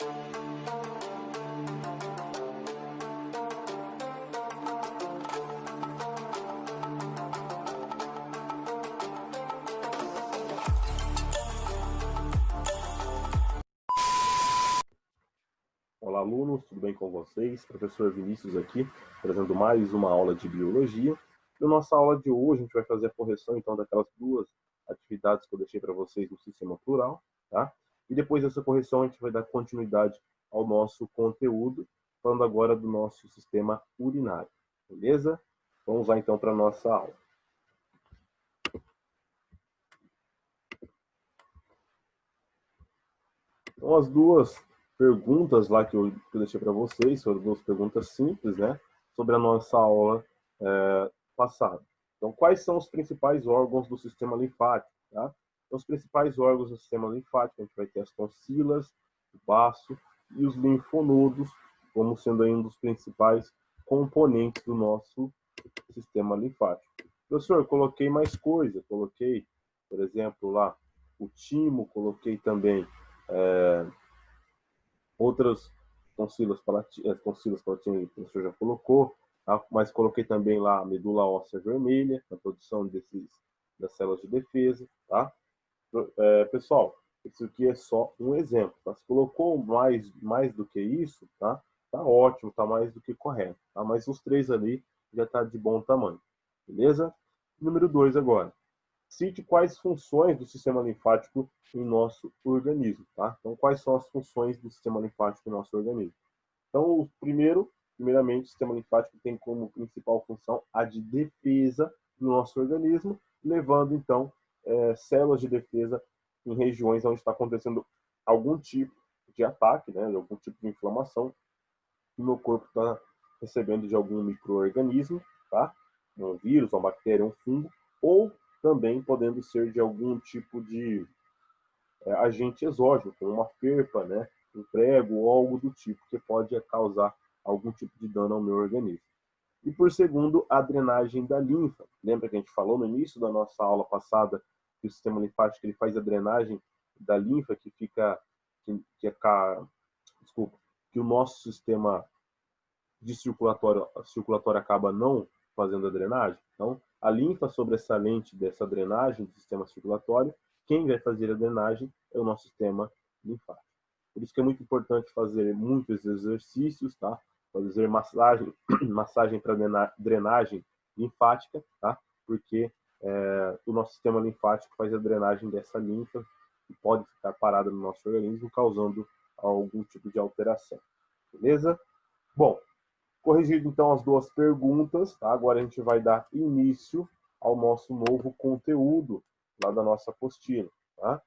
Olá, alunos, tudo bem com vocês? Professor Vinícius aqui, trazendo mais uma aula de biologia. Na nossa aula de hoje, a gente vai fazer a correção, então, daquelas duas atividades que eu deixei para vocês no sistema plural, tá? E depois dessa correção, a gente vai dar continuidade ao nosso conteúdo, falando agora do nosso sistema urinário, beleza? Vamos lá, então, para a nossa aula. Então, as duas perguntas lá que eu deixei para vocês foram duas perguntas simples, né? Sobre a nossa aula passada. Então, quais são os principais órgãos do sistema linfático? Tá? Então, os principais órgãos do sistema linfático, a gente vai ter as tonsilas, o baço e os linfonodos, como sendo aí um dos principais componentes do nosso sistema linfático. Professor, coloquei mais coisa, coloquei, por exemplo, lá o timo, coloquei também outras tonsilas palatinas, que o professor já colocou, tá? Mas coloquei também lá a medula óssea vermelha, na produção das células de defesa, tá? Pessoal, isso aqui é só um exemplo, tá? Se colocou mais do que isso, tá? Tá ótimo, tá mais do que correto, tá? Mas os três ali já tá de bom tamanho, beleza? Número 2 agora. Cite quais funções do sistema linfático em nosso organismo, tá? Então, quais são as funções do sistema linfático em nosso organismo? Então, primeiramente, o sistema linfático tem como principal função a de defesa do nosso organismo, levando, então, células de defesa em regiões onde está acontecendo algum tipo de ataque, né, algum tipo de inflamação, que o meu corpo está recebendo de algum micro-organismo, tá? Um vírus, uma bactéria, um fungo, ou também podendo ser de algum tipo de agente exógeno, como uma ferpa, né, um prego ou algo do tipo, que pode causar algum tipo de dano ao meu organismo. E por segundo, a drenagem da linfa. Lembra que a gente falou no início da nossa aula passada que o sistema linfático ele faz a drenagem da linfa que fica, desculpa, que o nosso sistema de circulatório acaba não fazendo a drenagem. Então, a linfa sobressalente dessa drenagem do sistema circulatório, quem vai fazer a drenagem é o nosso sistema linfático. Por isso que é muito importante fazer muitos exercícios, tá? Fazer massagem para drenagem linfática, tá? Porque o nosso sistema linfático faz a drenagem dessa linfa que pode ficar parada no nosso organismo, causando algum tipo de alteração. Beleza? Bom, corrigido então as duas perguntas, tá? Agora a gente vai dar início ao nosso novo conteúdo lá da nossa apostila, tá?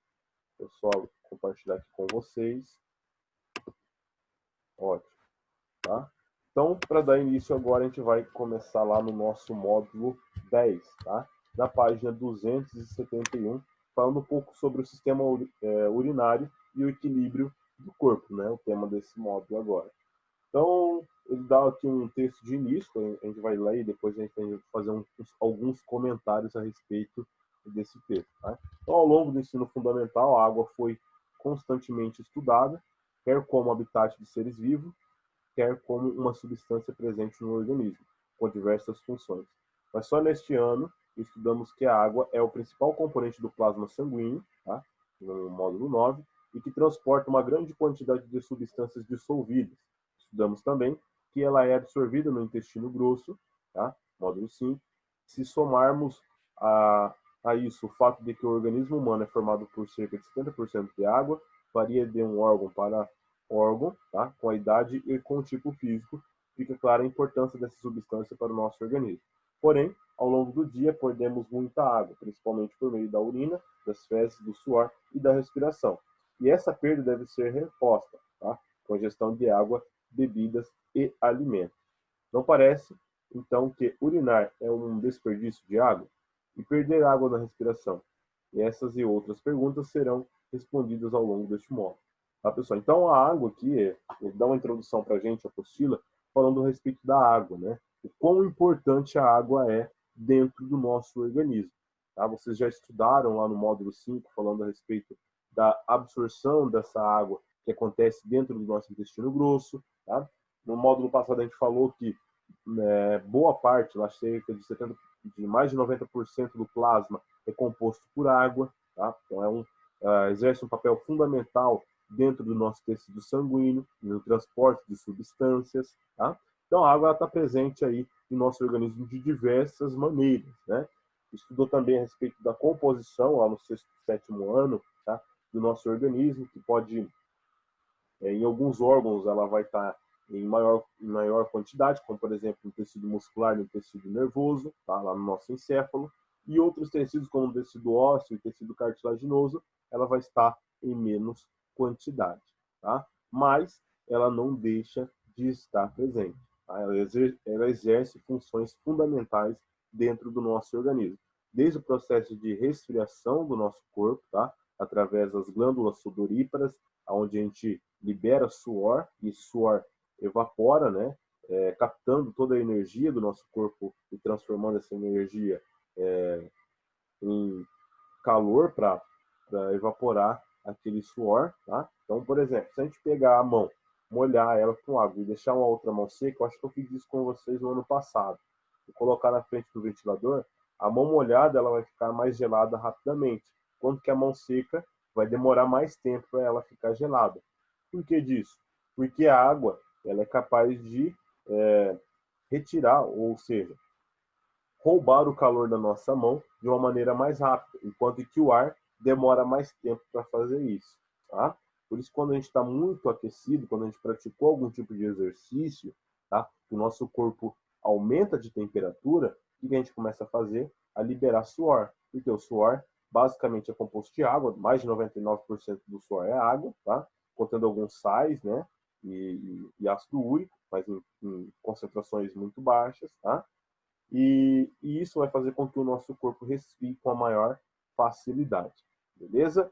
Eu só compartilhar aqui com vocês. Ótimo, tá? Então, para dar início agora, a gente vai começar lá no nosso módulo 10, tá? Na página 271, falando um pouco sobre o sistema urinário e o equilíbrio do corpo, né? O tema desse módulo agora. Então, ele dá aqui um texto de início, a gente vai ler e depois a gente vai fazer alguns comentários a respeito desse texto. Tá? Então, ao longo do ensino fundamental, a água foi constantemente estudada, quer como habitat de seres vivos, quer como uma substância presente no organismo, com diversas funções. Mas só neste ano estudamos que a água é o principal componente do plasma sanguíneo, tá? No módulo 9, e que transporta uma grande quantidade de substâncias dissolvidas. Estudamos também que ela é absorvida no intestino grosso, tá? Módulo 5. Se somarmos a isso o fato de que o organismo humano é formado por cerca de 70% de água, varia de um órgão para órgão, tá? Com a idade e com o tipo físico, fica clara a importância dessa substância para o nosso organismo. Porém, ao longo do dia, perdemos muita água, principalmente por meio da urina, das fezes, do suor e da respiração. E essa perda deve ser reposta, tá? Com a ingestão de água, bebidas e alimentos. Não parece, então, que urinar é um desperdício de água? E perder água na respiração? E essas e outras perguntas serão respondidas ao longo deste módulo. Tá, pessoal? Então, a água aqui, dá uma introdução para a gente, a apostila, falando a respeito da água, né? O quão importante a água é dentro do nosso organismo. Tá? Vocês já estudaram lá no módulo 5, falando a respeito da absorção dessa água que acontece dentro do nosso intestino grosso. Tá? No módulo passado a gente falou que boa parte, lá cerca de 70, de mais de 90% do plasma é composto por água. Tá? Então exerce um papel fundamental dentro do nosso tecido sanguíneo, no transporte de substâncias. Tá? Então a água está presente aí no nosso organismo de diversas maneiras. Né? Estudou também a respeito da composição, lá no sexto, sétimo ano, tá? do nosso organismo, que pode, em alguns órgãos, ela vai estar em maior quantidade, como, por exemplo, no tecido muscular e no tecido nervoso, tá? lá no nosso encéfalo, e outros tecidos, como o tecido ósseo e o tecido cartilaginoso, ela vai estar em menos quantidade. Tá? Mas ela não deixa de estar presente. Tá? Ela exerce funções fundamentais dentro do nosso organismo. Desde o processo de resfriação do nosso corpo, tá? através das glândulas sudoríparas, onde a gente libera suor, e suor evapora, né? Captando toda a energia do nosso corpo e transformando essa energia em calor para evaporar aquele suor. Tá? Então, por exemplo, se a gente pegar a mão, molhar ela com água e deixar uma outra mão seca, eu acho que eu fiz isso com vocês no ano passado, e colocar na frente do ventilador, a mão molhada ela vai ficar mais gelada rapidamente, enquanto que a mão seca vai demorar mais tempo para ela ficar gelada. Por que disso? Porque a água ela é capaz de retirar, ou seja, roubar o calor da nossa mão de uma maneira mais rápida, enquanto que o ar demora mais tempo para fazer isso. Tá? Por isso, quando a gente está muito aquecido, quando a gente praticou algum tipo de exercício, tá? o nosso corpo aumenta de temperatura, o que a gente começa a fazer? A liberar suor, porque o suor basicamente é composto de água, mais de 99% do suor é água, tá? contendo alguns sais, né? e ácido úrico, mas em concentrações muito baixas, tá? E isso vai fazer com que o nosso corpo resfrie com a maior facilidade, beleza?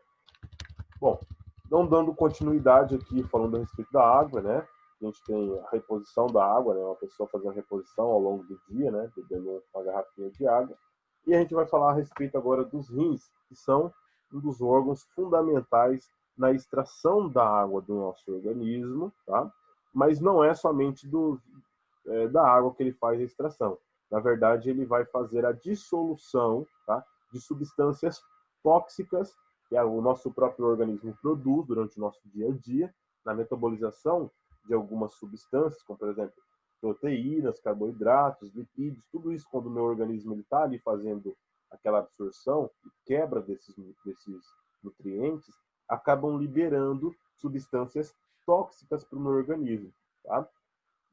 Bom, então dando continuidade aqui, falando a respeito da água, né? A gente tem a reposição da água, né? Uma pessoa fazendo a reposição ao longo do dia, né? Bebendo uma garrafinha de água. E a gente vai falar a respeito agora dos rins, que são um dos órgãos fundamentais na extração da água do nosso organismo, tá? Mas não é somente da água que ele faz a extração. Na verdade, ele vai fazer a dissolução, tá? de substâncias tóxicas que o nosso próprio organismo produz durante o nosso dia a dia, na metabolização de algumas substâncias, como, por exemplo, proteínas, carboidratos, lipídios, tudo isso, quando o meu organismo está ali fazendo aquela absorção e quebra desses nutrientes, acabam liberando substâncias tóxicas para o meu organismo. Tá?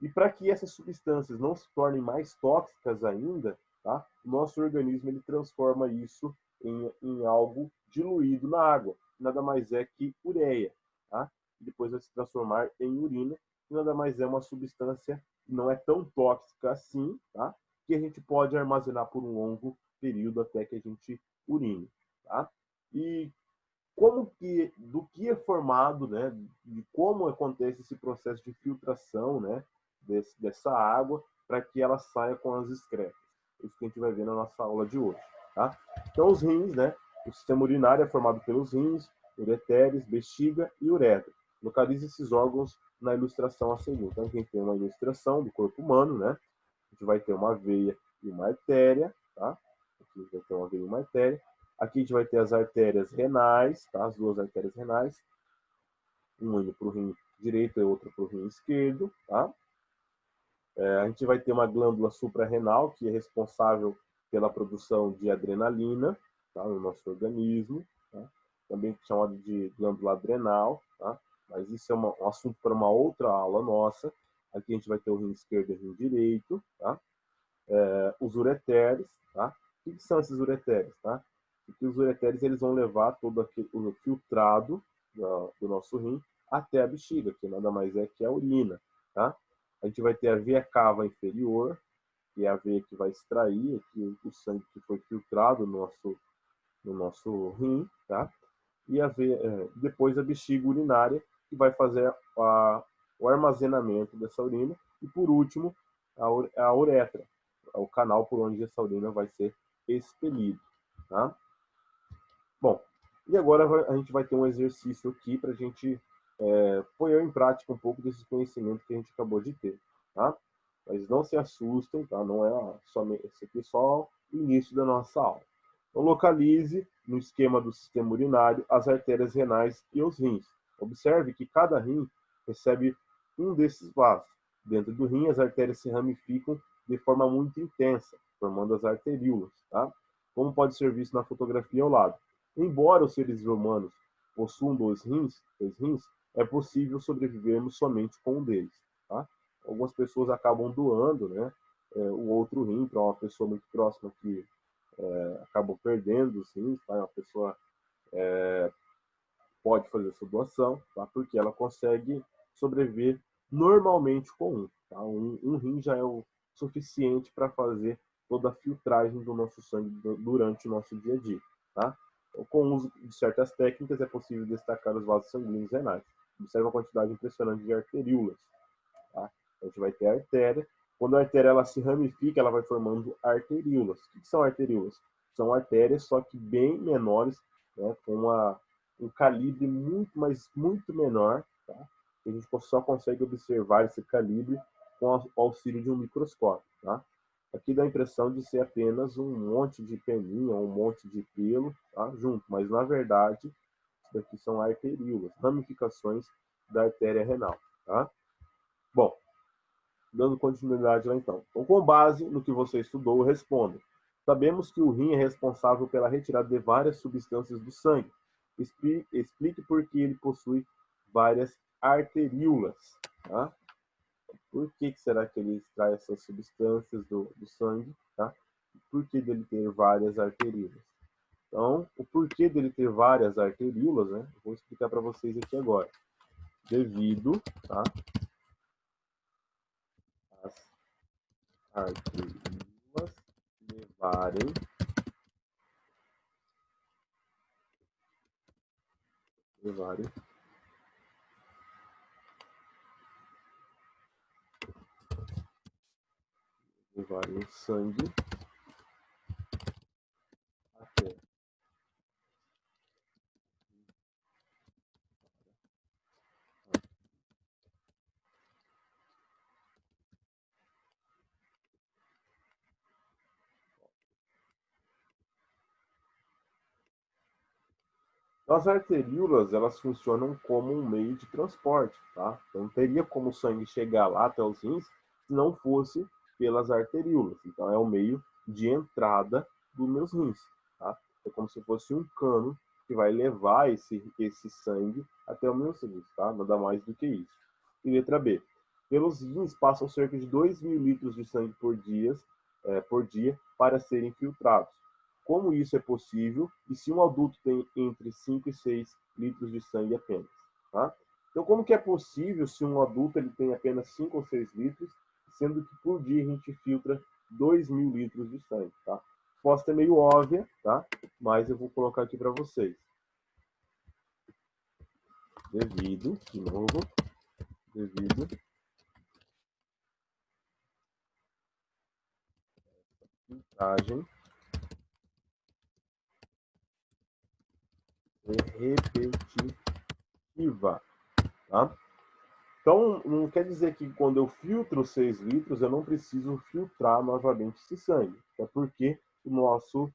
E para que essas substâncias não se tornem mais tóxicas ainda, tá? o nosso organismo ele transforma isso em algo diluído na água. Nada mais é que ureia. Tá? Depois vai se transformar em urina. E nada mais é uma substância que não é tão tóxica assim, tá? que a gente pode armazenar por um longo período até que a gente urine. Tá? E do que é formado, né, de como acontece esse processo de filtração, né, dessa água para que ela saia com as excretas. Isso que a gente vai ver na nossa aula de hoje, tá? Então os rins, né, o sistema urinário é formado pelos rins, ureteres, bexiga e uretra. Localize esses órgãos na ilustração a seguir. Então aqui a gente tem uma ilustração do corpo humano, né? A gente vai ter uma veia e uma artéria, tá? Aqui a gente vai ter uma veia e uma artéria. Aqui a gente vai ter as artérias renais, tá? As duas artérias renais, uma indo para o rim direito e outra para o rim esquerdo, tá? A gente vai ter uma glândula suprarrenal, que é responsável pela produção de adrenalina, tá? no nosso organismo, tá? Também chamado de glândula adrenal, tá? Mas isso é um assunto para uma outra aula nossa. Aqui a gente vai ter o rim esquerdo e o rim direito, tá? Os ureteres, tá? O que são esses ureteres, tá? Porque os ureteres eles vão levar todo o filtrado do nosso rim até a bexiga, que nada mais é que a urina, tá? A gente vai ter a veia cava inferior, que é a veia que vai extrair aqui o sangue que foi filtrado no nosso rim, tá? E depois a bexiga urinária, que vai fazer o armazenamento dessa urina. E por último, a uretra, o canal por onde essa urina vai ser expelida. Tá? Bom, e agora a gente vai ter um exercício aqui para a gente pôr em prática um pouco desses conhecimentos que a gente acabou de ter, tá? Mas não se assustem, tá? Não é somente esse aqui é só o início da nossa aula. Então, localize no esquema do sistema urinário as artérias renais e os rins. Observe que cada rim recebe um desses vasos. Dentro do rim, as artérias se ramificam de forma muito intensa, formando as arteríolas, tá? Como pode ser visto na fotografia ao lado. Embora os seres humanos possuam dois rins, é possível sobrevivermos somente com um deles, tá? Algumas pessoas acabam doando, né, o outro rim para uma pessoa muito próxima que acabam perdendo os rins, tá? Uma pessoa pode fazer essa doação, tá? Porque ela consegue sobreviver normalmente com um, tá? Um rim já é o suficiente para fazer toda a filtragem do nosso sangue durante o nosso dia a dia, tá? Então, com o uso de certas técnicas é possível destacar os vasos sanguíneos renais. Observe a quantidade impressionante de arteríolas, tá? A gente vai ter a artéria. Quando a artéria ela se ramifica, ela vai formando arteríolas. O que são arteríolas? São artérias, só que bem menores, né, com um calibre muito menor, tá? A gente só consegue observar esse calibre com o auxílio de um microscópio, tá? Aqui dá a impressão de ser apenas um monte de peninha, um monte de pelo, tá? Junto, mas na verdade, isso daqui são arteríolas, ramificações da artéria renal, tá? Bom, dando continuidade lá então. Então, com base no que você estudou, responda. Sabemos que o rim é responsável pela retirada de várias substâncias do sangue. Explique por que ele possui várias arteríolas. Tá? Por que será que ele extrai essas substâncias do sangue? Tá? Por que dele ter várias arteríolas? Então, o porquê dele ter várias arteríolas, né? Eu vou explicar para vocês aqui agora. Devido, tá? Às arteríolas levarem levarem levarem o sangue até as arteríolas, elas funcionam como um meio de transporte, tá? Não teria como o sangue chegar lá até os rins se não fosse pelas arteríolas. Então, é o meio de entrada dos meus rins, tá? É como se fosse um cano que vai levar esse sangue até os meus rins, tá? Nada mais do que isso. E letra B. Pelos rins passam cerca de 2.000 litros de sangue por dia para serem filtrados. Como isso é possível e se um adulto tem entre 5 e 6 litros de sangue apenas. Tá? Então, como que é possível se um adulto ele tem apenas 5 ou 6 litros, sendo que por dia a gente filtra 2.000 litros de sangue? Tá? A resposta é meio óbvia, tá? Mas eu vou colocar aqui para vocês. Devido, de novo, devido filtragem repetitiva, tá? Então, não quer dizer que quando eu filtro 6 litros, eu não preciso filtrar novamente esse sangue. É porque o nosso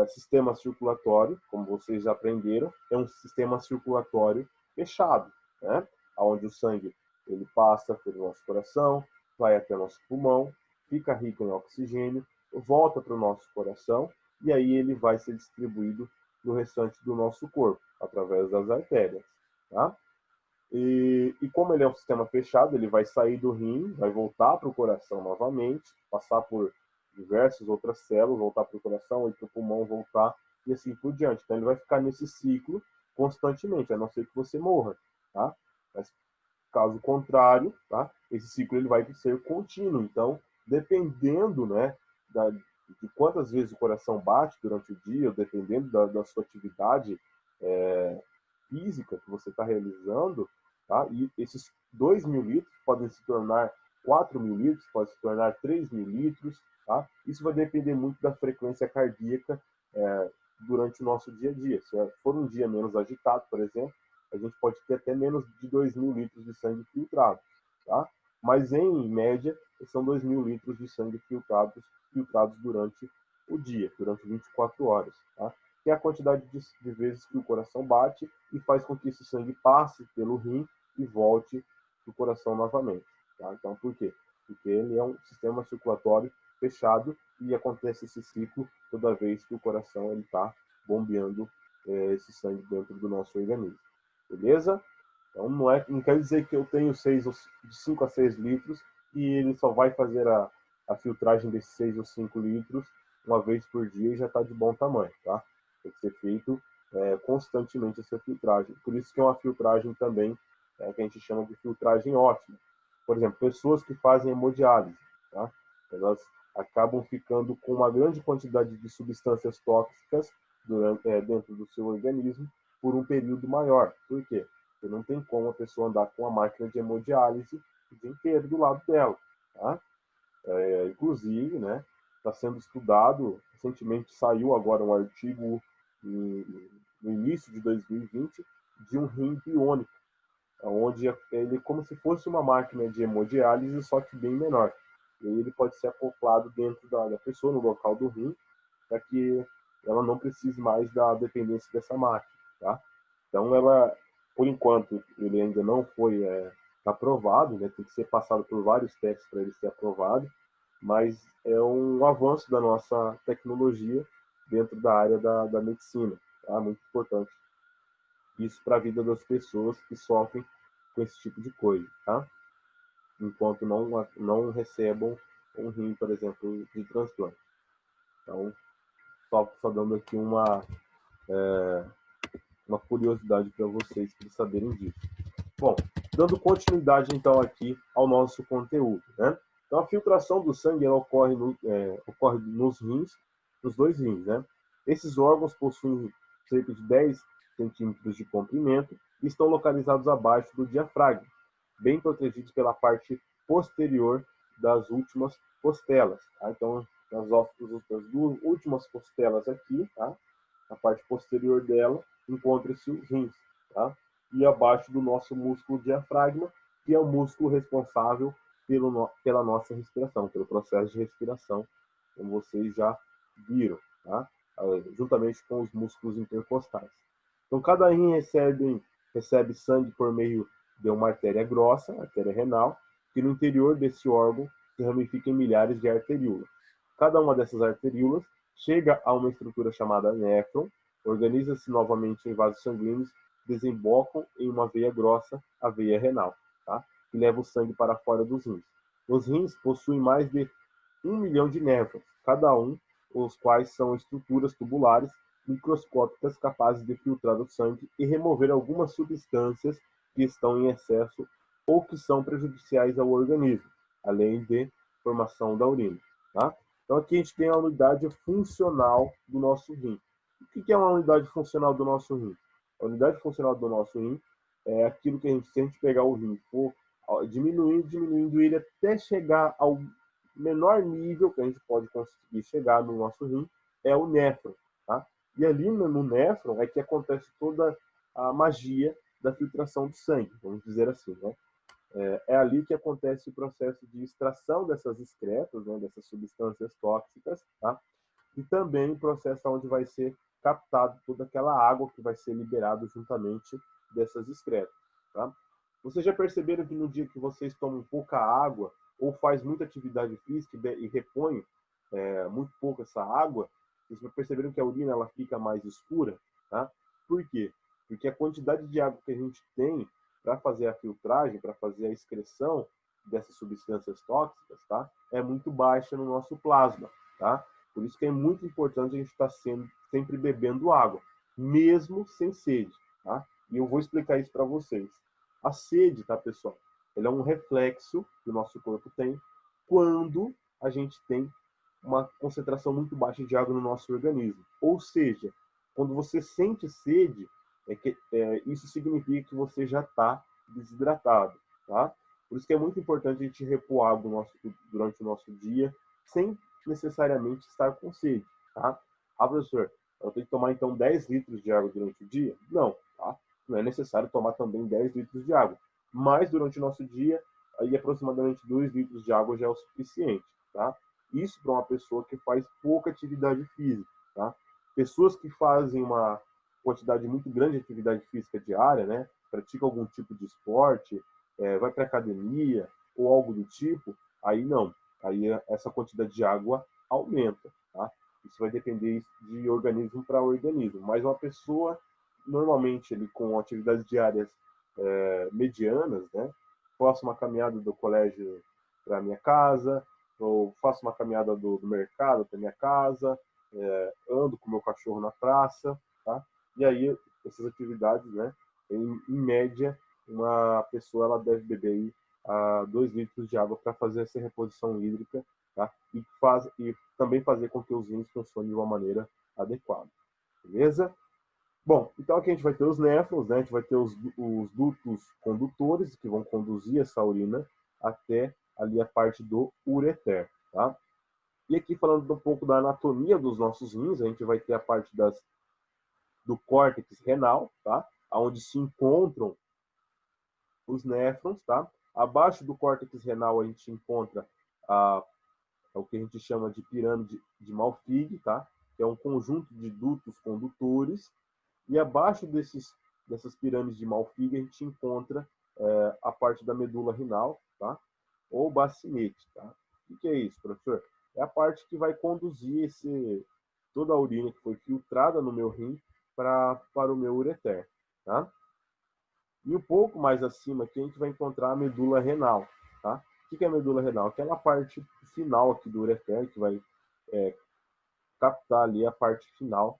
sistema circulatório, como vocês já aprenderam, é um sistema circulatório fechado, né? Onde o sangue ele passa pelo nosso coração, vai até o nosso pulmão, fica rico em oxigênio, volta para o nosso coração e aí ele vai ser distribuído no restante do nosso corpo, através das artérias, tá? E como ele é um sistema fechado, ele vai sair do rim, vai voltar para o coração novamente, passar por diversas outras células, voltar para o coração, ir para o pulmão, voltar, e assim por diante. Então ele vai ficar nesse ciclo constantemente, a não ser que você morra, tá? Mas caso contrário, tá? Esse ciclo ele vai ser contínuo. Então, dependendo, né, de quantas vezes o coração bate durante o dia, dependendo da sua atividade física que você está realizando, tá? E esses 2.000 litros podem se tornar 4.000 litros, pode se tornar 3.000 litros, tá? Isso vai depender muito da frequência cardíaca durante o nosso dia a dia. Se for um dia menos agitado, por exemplo, a gente pode ter até menos de 2.000 litros de sangue filtrado, tá? Mas, em média, são 2.000 litros de sangue filtrados durante o dia, durante 24 horas, tá? Que é a quantidade de vezes que o coração bate e faz com que esse sangue passe pelo rim e volte para o coração novamente, tá? Então, por quê? Porque ele é um sistema circulatório fechado e acontece esse ciclo toda vez que o coração está bombeando esse sangue dentro do nosso organismo. Beleza? Então, não quer dizer que eu tenho de 5 a 6 litros e ele só vai fazer a filtragem desses 6 ou 5 litros uma vez por dia e já está de bom tamanho, tá? Tem que ser feito constantemente essa filtragem. Por isso que é uma filtragem também que a gente chama de filtragem ótima. Por exemplo, pessoas que fazem hemodiálise, tá? Elas acabam ficando com uma grande quantidade de substâncias tóxicas dentro do seu organismo por um período maior. Por quê? Porque não tem como a pessoa andar com a máquina de hemodiálise o dia inteiro do lado dela, tá? Inclusive, né, está sendo estudado, recentemente saiu agora um artigo no início de 2020 de um rim biônico, onde ele é como se fosse uma máquina de hemodiálise, só que bem menor. E aí ele pode ser acoplado dentro da pessoa, no local do rim, para que ela não precise mais da dependência dessa máquina, tá? Então, por enquanto, ele ainda não foi aprovado, né? Tem que ser passado por vários testes para ele ser aprovado, mas é um avanço da nossa tecnologia dentro da área da medicina, tá? Muito importante isso para a vida das pessoas que sofrem com esse tipo de coisa, tá? Enquanto não recebam um rim, por exemplo, de transplante. Então, só dando aqui uma curiosidade para vocês para saberem disso. Bom, dando continuidade então aqui ao nosso conteúdo, né? Então a filtração do sangue ela ocorre nos rins, nos dois rins, né? Esses órgãos possuem cerca de 10 centímetros de comprimento e estão localizados abaixo do diafragma, bem protegidos pela parte posterior das últimas costelas, tá? Então, nas duas últimas costelas aqui, tá? Na parte posterior dela, encontra-se os rins, tá? E abaixo do nosso músculo diafragma, que é o músculo responsável pela nossa respiração, pelo processo de respiração, como vocês já viram, tá? Juntamente com os músculos intercostais. Então, cada rim recebe sangue por meio de uma artéria grossa, artéria renal, que no interior desse órgão se ramifica em milhares de arteríolas. Cada uma dessas arteríolas chega a uma estrutura chamada néfron, organiza-se novamente em vasos sanguíneos, desembocam em uma veia grossa, a veia renal, tá? Que leva o sangue para fora dos rins. Os rins possuem mais de 1 milhão de néfrons, cada um, os quais são estruturas tubulares microscópicas capazes de filtrar o sangue e remover algumas substâncias que estão em excesso ou que são prejudiciais ao organismo, além de formação da urina, tá? Então aqui a gente tem a unidade funcional do nosso rim. O que é uma unidade funcional do nosso rim? A unidade funcional do nosso rim é aquilo que se a gente pegar o rim, for diminuindo ele até chegar ao menor nível que a gente pode conseguir chegar no nosso rim, é o néfron, tá? E ali no néfron é que acontece toda a magia da filtração do sangue, vamos dizer assim, né? É ali que acontece o processo de extração dessas excretas, né, dessas substâncias tóxicas, tá? E também o processo onde vai ser captado toda aquela água que vai ser liberada juntamente dessas excretas, tá? Vocês já perceberam que no dia que vocês tomam pouca água ou faz muita atividade física e repõe muito pouco essa água, vocês já perceberam que a urina ela fica mais escura, tá? Por quê? Porque a quantidade de água que a gente tem para fazer a filtragem, para fazer a excreção dessas substâncias tóxicas, tá? É muito baixa no nosso plasma, tá? Por isso que é muito importante a gente estar sempre bebendo água, mesmo sem sede, tá? E eu vou explicar isso para vocês. A sede, tá, pessoal? Ela é um reflexo que o nosso corpo tem quando a gente tem uma concentração muito baixa de água no nosso organismo. Ou seja, quando você sente sede, isso significa que você já está desidratado, tá? Por isso que é muito importante a gente repor água durante o nosso dia, sem necessariamente estar com sede, tá? Ah, professor, eu tenho que tomar então 10 litros de água durante o dia? Não, tá? não é necessário tomar também 10 litros de água. Mas durante o nosso dia, aí aproximadamente 2 litros de água já é o suficiente, tá? Isso para uma pessoa que faz pouca atividade física, tá? Pessoas que fazem uma quantidade muito grande de atividade física diária, né? Pratica algum tipo de esporte, vai para academia ou algo do tipo, aí não. Aí essa quantidade de água aumenta, tá? Isso vai depender de organismo para organismo. Mas uma pessoa, normalmente, ele, com atividades diárias medianas, né? Faço uma caminhada do colégio para minha casa, ou faço uma caminhada do mercado para minha casa, ando com meu cachorro na praça, tá? E aí essas atividades, né? Em média, uma pessoa ela deve beber aí, 2 litros de água para fazer essa reposição hídrica, tá? E também fazer com que os rins funcionem de uma maneira adequada, beleza? Bom, então aqui a gente vai ter os néfrons, né? A gente vai ter os dutos condutores que vão conduzir essa urina até ali a parte do ureter, tá? E aqui falando um pouco da anatomia dos nossos rins, a gente vai ter a parte do córtex renal, tá? Onde se encontram os néfrons, tá? Abaixo do córtex renal a gente encontra o que a gente chama de pirâmide de Malfig, tá? Que é um conjunto de dutos condutores. E abaixo dessas pirâmides de Malfig a gente encontra a parte da medula renal, tá? Ou bacinete, tá? O que é isso, professor? É a parte que vai conduzir toda a urina que foi filtrada no meu rim para o meu ureter, tá? E um pouco mais acima aqui a gente vai encontrar a medula renal, tá? O que é a medula renal? Aquela parte final aqui do ureter que vai captar ali a parte final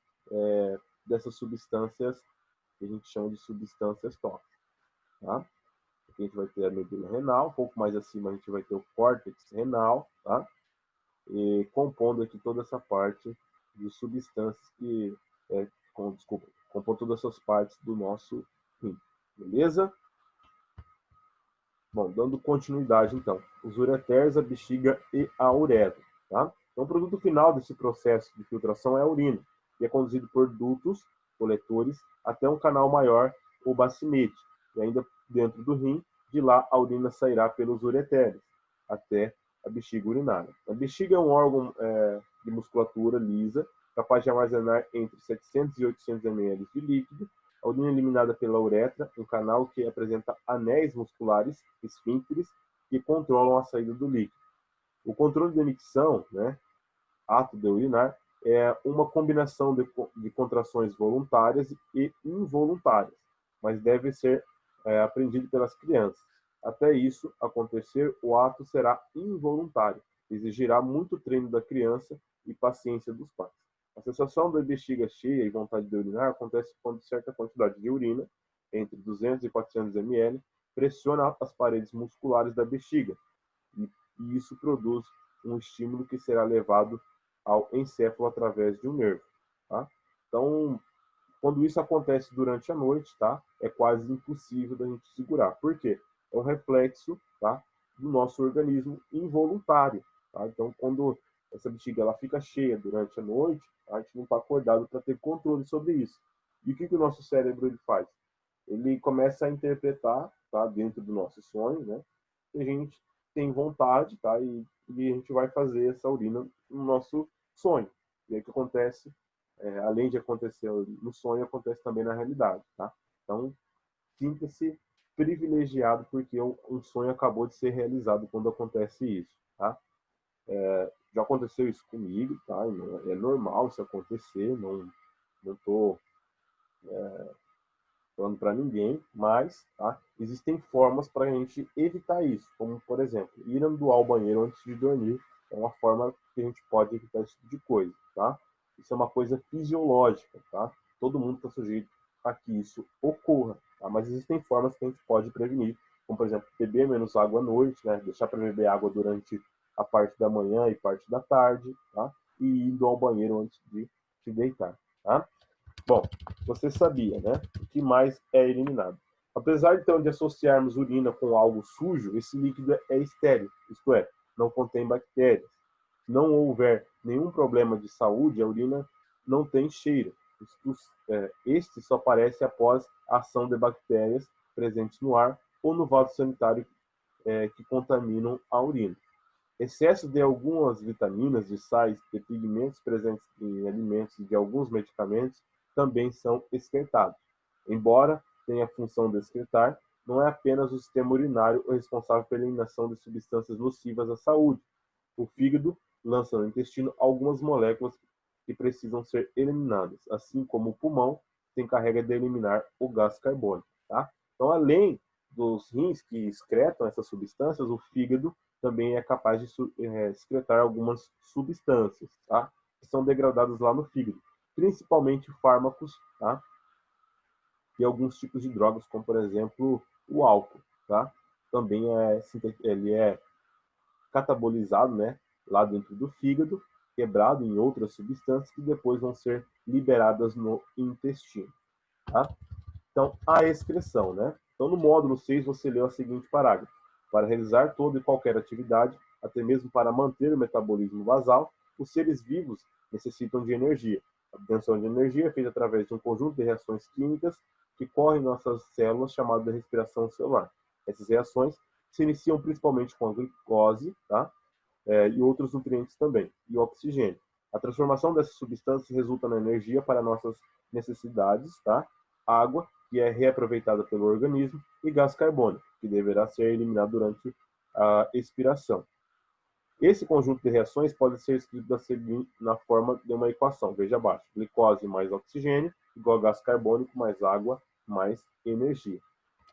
dessas substâncias que a gente chama de substâncias tóxicas, tá? Aqui a gente vai ter a medula renal, um pouco mais acima a gente vai ter o córtex renal, tá? E compondo aqui toda essa parte de substâncias compondo todas essas partes do nosso rim, beleza? Bom, dando continuidade então, os ureteres, a bexiga e a uretra, tá? Então o produto final desse processo de filtração é a urina, que é conduzido por dutos coletores até um canal maior, o bacinete, e ainda dentro do rim, de lá a urina sairá pelos ureteres, até a bexiga urinária. A bexiga é um órgão de musculatura lisa, capaz de armazenar entre 700 e 800 ml de líquido. A urina eliminada pela uretra, um canal que apresenta anéis musculares, esfíncteres, que controlam a saída do líquido. O controle da micção, né, ato de urinar, é uma combinação de contrações voluntárias e involuntárias, mas deve ser aprendido pelas crianças. Até isso acontecer, o ato será involuntário, exigirá muito treino da criança e paciência dos pais. A sensação da bexiga cheia e vontade de urinar acontece quando certa quantidade de urina, entre 200 e 400 ml, pressiona as paredes musculares da bexiga, e isso produz um estímulo que será levado ao encéfalo através de um nervo, tá? Então, quando isso acontece durante a noite, tá? É quase impossível da gente segurar. Por quê? É um reflexo, tá? Do nosso organismo involuntário, tá? Então, quando essa bexiga ela fica cheia durante a noite, a gente não está acordado para ter controle sobre isso. E o que o nosso cérebro ele faz? Ele começa a interpretar, tá? Dentro do nosso sonho, né? Que a gente tem vontade, tá? E a gente vai fazer essa urina no nosso sonho. E aí o que acontece? Além de acontecer no sonho, acontece também na realidade, tá? Então, sinta-se privilegiado porque um sonho acabou de ser realizado quando acontece isso, tá? Já aconteceu isso comigo, tá? É normal isso acontecer, não tô falando para ninguém, mas tá? Existem formas para a gente evitar isso, como, por exemplo, ir doar ao banheiro antes de dormir é uma forma que a gente pode evitar esse tipo de coisa, tá? Isso é uma coisa fisiológica, tá? Todo mundo está sujeito a que isso ocorra, tá? Mas existem formas que a gente pode prevenir, como, por exemplo, beber menos água à noite, né? Deixar para beber água durante a parte da manhã e parte da tarde, tá? E ir ao banheiro antes de se deitar, tá? Bom, você sabia, né? O que mais é eliminado? Apesar então de associarmos urina com algo sujo, esse líquido é estéril, isto é, não contém bactérias. Se não houver nenhum problema de saúde, a urina não tem cheiro. Este só aparece após a ação de bactérias presentes no ar ou no vaso sanitário que contaminam a urina. Excesso de algumas vitaminas, de sais, de pigmentos presentes em alimentos e de alguns medicamentos também são excretados. Embora tenha a função de excretar, não é apenas o sistema urinário o responsável pela eliminação de substâncias nocivas à saúde. O fígado lança no intestino algumas moléculas que precisam ser eliminadas, assim como o pulmão se encarrega de eliminar o gás carbônico. Tá? Então, além dos rins que excretam essas substâncias, o fígado também é capaz de excretar algumas substâncias, tá? Que são degradadas lá no fígado, principalmente fármacos, tá? E alguns tipos de drogas, como por exemplo o álcool, tá? Também ele é catabolizado, né, lá dentro do fígado, quebrado em outras substâncias que depois vão ser liberadas no intestino, tá? Então, a excreção, né? Então, no módulo 6, você leu o seguinte parágrafo: para realizar toda e qualquer atividade, até mesmo para manter o metabolismo basal, os seres vivos necessitam de energia. A obtenção de energia é feita através de um conjunto de reações químicas que correm em nossas células, chamado de respiração celular. Essas reações se iniciam principalmente com a glicose, tá? E outros nutrientes também, e o oxigênio. A transformação dessas substâncias resulta na energia para nossas necessidades, tá? Água, que é reaproveitada pelo organismo, e gás carbônico, que deverá ser eliminado durante a expiração. Esse conjunto de reações pode ser escrito na forma de uma equação. Veja abaixo: glicose mais oxigênio igual a gás carbônico mais água mais energia.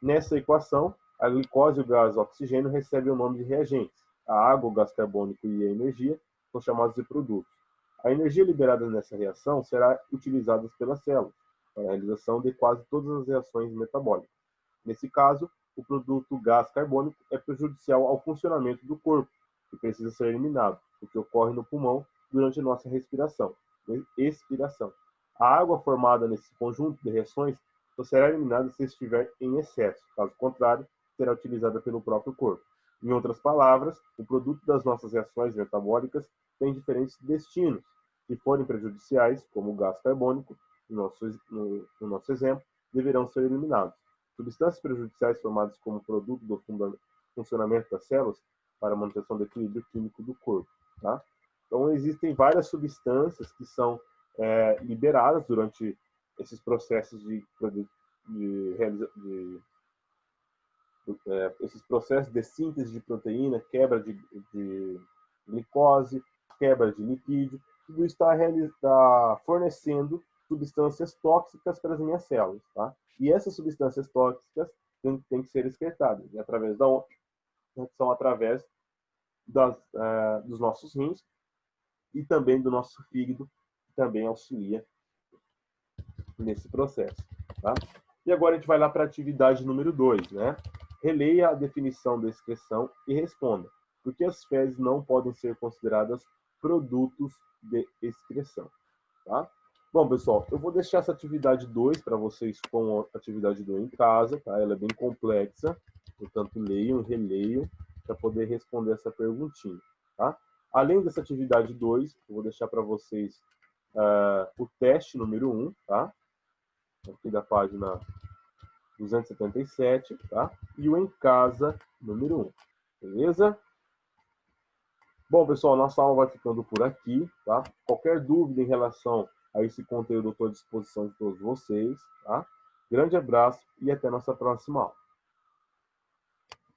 Nessa equação, a glicose, o gás e o oxigênio recebem o nome de reagentes. A água, o gás carbônico e a energia são chamados de produtos. A energia liberada nessa reação será utilizada pelas células para a realização de quase todas as reações metabólicas. Nesse caso, o produto gás carbônico é prejudicial ao funcionamento do corpo e precisa ser eliminado, o que ocorre no pulmão durante a nossa respiração, expiração. A água formada nesse conjunto de reações só será eliminada se estiver em excesso. Caso contrário, será utilizada pelo próprio corpo. Em outras palavras, o produto das nossas reações metabólicas tem diferentes destinos. Se forem prejudiciais, como o gás carbônico, no nosso exemplo, deverão ser eliminados. Substâncias prejudiciais formadas como produto do funcionamento das células para a manutenção do equilíbrio químico do corpo. Tá? Então, existem várias substâncias que são liberadas durante esses processos esses processos de síntese de proteína, quebra de glicose, quebra de lipídio, tudo isso está fornecendo substâncias tóxicas para as minhas células, tá? E essas substâncias tóxicas têm que ser excretadas, e através da onde? São através dos nossos rins e também do nosso fígado, que também auxilia nesse processo, tá? E agora a gente vai lá para a atividade número 2, né? Releia a definição da excreção e responda: por que as fezes não podem ser consideradas produtos de excreção? Tá? Bom, pessoal, eu vou deixar essa atividade 2 para vocês com a atividade 2 em casa, tá? Ela é bem complexa, portanto, leiam e releiam para poder responder essa perguntinha, tá? Além dessa atividade 2, eu vou deixar para vocês o teste número 1, tá? Aqui da página 277, tá? E o em casa número 1, beleza? Bom, pessoal, nossa aula vai ficando por aqui, tá? Qualquer dúvida em relação a esse conteúdo, eu estou à disposição de todos vocês, tá? Grande abraço e até nossa próxima aula.